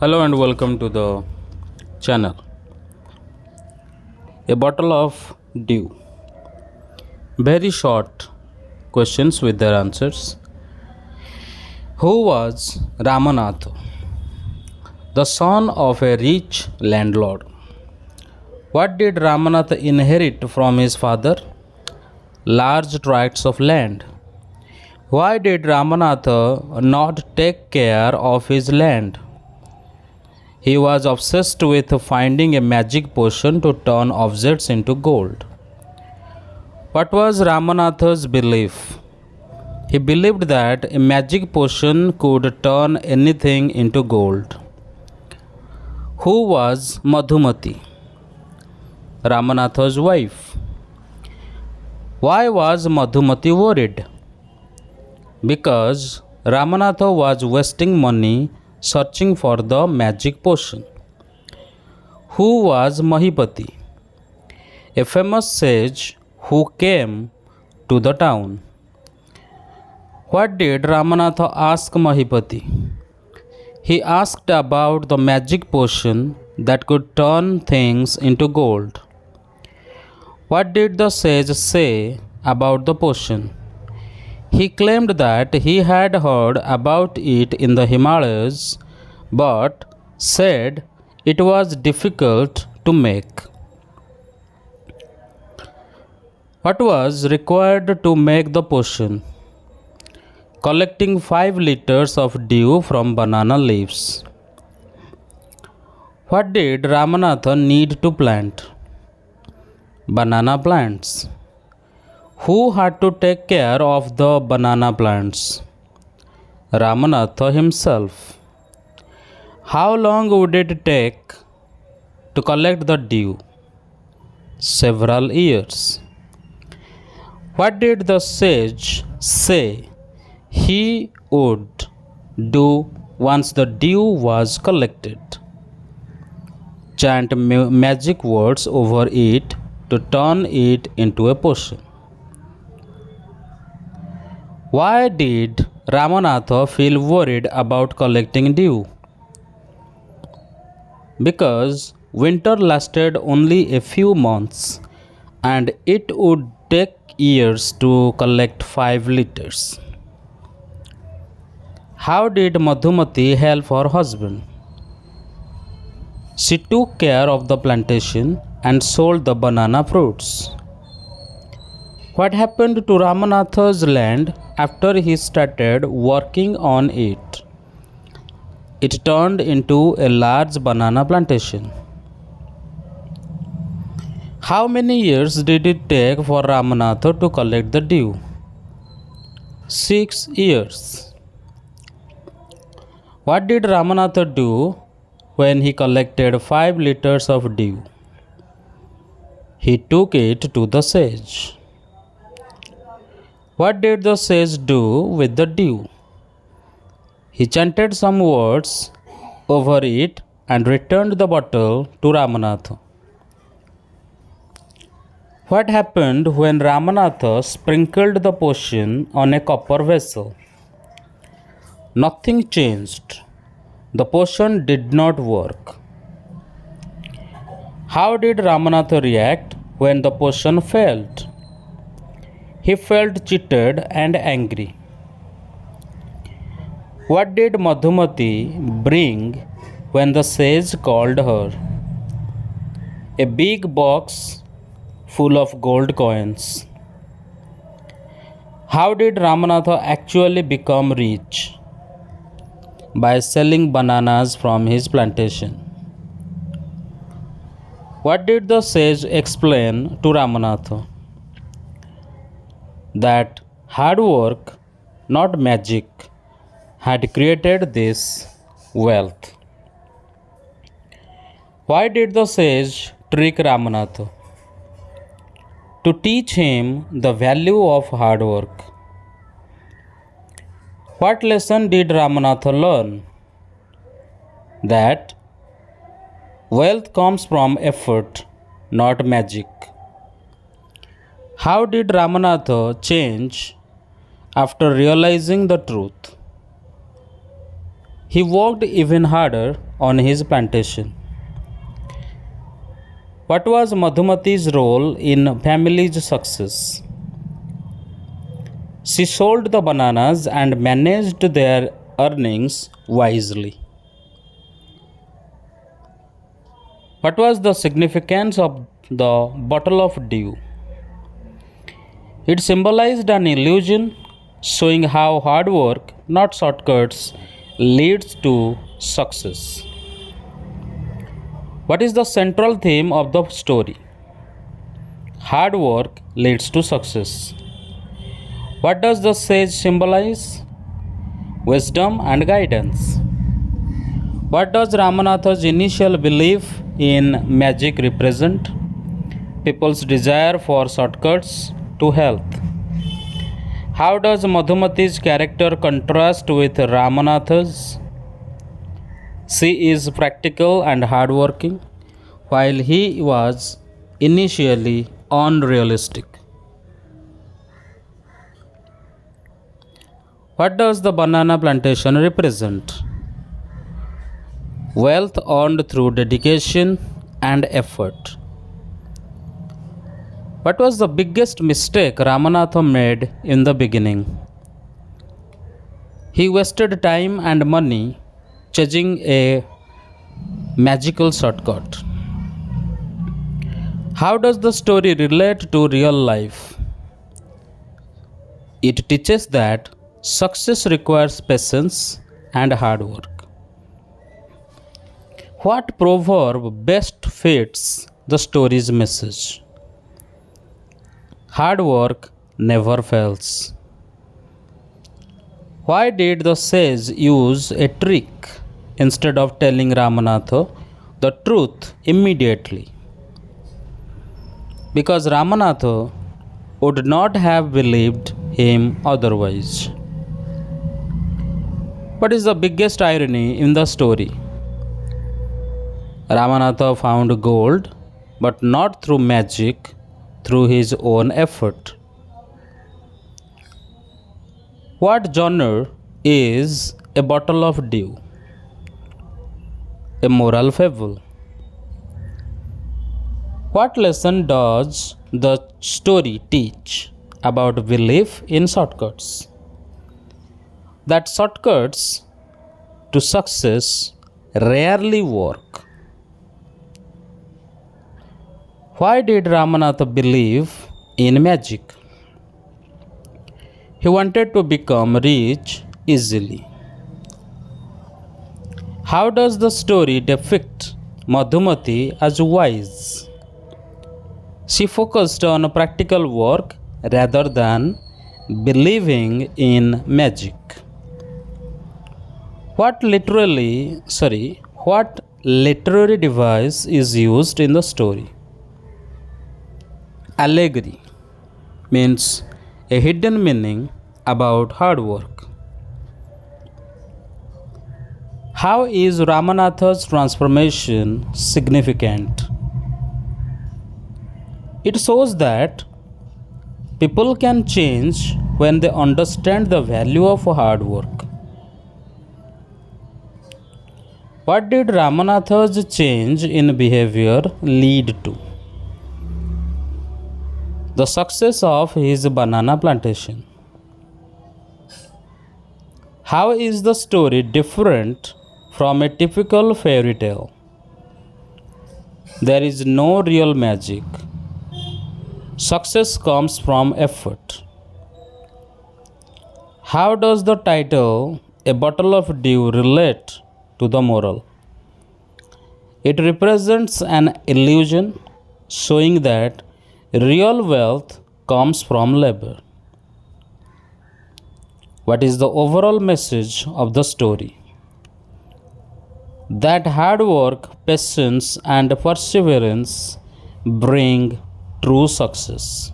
Hello and welcome to the channel. A bottle of dew. Very short questions with their answers. Who was Ramanatha? The son of a rich landlord. What did Ramanatha inherit from his father? Large tracts of land. Why did Ramanatha not take care of his land? He was obsessed with finding a magic potion to turn objects into gold. What was Ramanatha's belief? He believed that a magic potion could turn anything into gold. Who was Madhumati? Ramanatha's wife. Why was Madhumati worried? Because Ramanatha was wasting money searching for the magic potion. Who was Mahipati? A famous sage who came to the town. What did Ramanatha ask Mahipati? He asked about the magic potion that could turn things into gold. What did the sage say about the potion? He claimed that he had heard about it in the Himalayas, but said it was difficult to make. What was required to make the potion? Collecting 5 liters of dew from banana leaves. What did Ramanatha need to plant? Banana plants. Who had to take care of the banana plants? Ramanatha himself. How long would it take to collect the dew? Several years. What did the sage say he would do once the dew was collected? Chant magic words over it to turn it into a potion. Why did Ramanatha feel worried about collecting dew? Because winter lasted only a few months and it would take years to collect 5 liters. How did Madhumati help her husband? She took care of the plantation and sold the banana fruits. What happened to Ramanatha's land after he started working on it? It turned into a large banana plantation. How many years did it take for Ramanatha to collect the dew? 6 years. What did Ramanatha do when he collected 5 liters of dew? He took it to the sage. What did the sage do with the dew? He chanted some words over it and returned the bottle to Ramanatha. What happened when Ramanatha sprinkled the potion on a copper vessel? Nothing changed. The potion did not work. How did Ramanatha react when the potion failed? He felt cheated and angry. What did Madhumati bring when the sage called her? A big box full of gold coins. How did Ramanatha actually become rich? By selling bananas from his plantation. What did the sage explain to Ramanatha? That hard work, not magic, had created this wealth. Why did the sage trick Ramanatha? To teach him the value of hard work. What lesson did Ramanatha learn? That wealth comes from effort, not magic. How did Ramanatha change after realizing the truth? He worked even harder on his plantation. What was Madhumati's role in family's success? She sold the bananas and managed their earnings wisely. What was the significance of the bottle of dew? It symbolized an illusion showing how hard work, not shortcuts, leads to success. What is the central theme of the story? Hard work leads to success. What does the sage symbolize? Wisdom and guidance. What does Ramanatha's initial belief in magic represent? People's desire for shortcuts to health. How does Madhumati's character contrast with Ramanatha's? She is practical and hardworking, while he was initially unrealistic. What does the banana plantation represent? Wealth earned through dedication and effort. What was the biggest mistake Ramanatha made in the beginning? He wasted time and money chasing a magical shortcut. How does the story relate to real life? It teaches that success requires patience and hard work. What proverb best fits the story's message? Hard work never fails. Why did the sage use a trick instead of telling Ramanatha the truth immediately? Because Ramanatha would not have believed him otherwise. What is the biggest irony in the story? Ramanatha found gold, but not through magic, through his own effort. What genre is A Bottle of Dew? A moral fable. What lesson does the story teach about belief in shortcuts? That shortcuts to success rarely work. Why did Ramanatha believe in magic? He wanted to become rich easily. How does the story depict Madhumati as wise? She focused on practical work rather than believing in magic. What literary device is used in the story? Allegory means a hidden meaning about hard work. How is Ramanatha's transformation significant? It shows that people can change when they understand the value of hard work. What did Ramanatha's change in behavior lead to? The success of his banana plantation. How is the story different from a typical fairy tale? There is no real magic. Success comes from effort. How does the title A Bottle of Dew relate to the moral? It represents an illusion showing that real wealth comes from labor. What is the overall message of the story? That hard work, patience, and perseverance bring true success.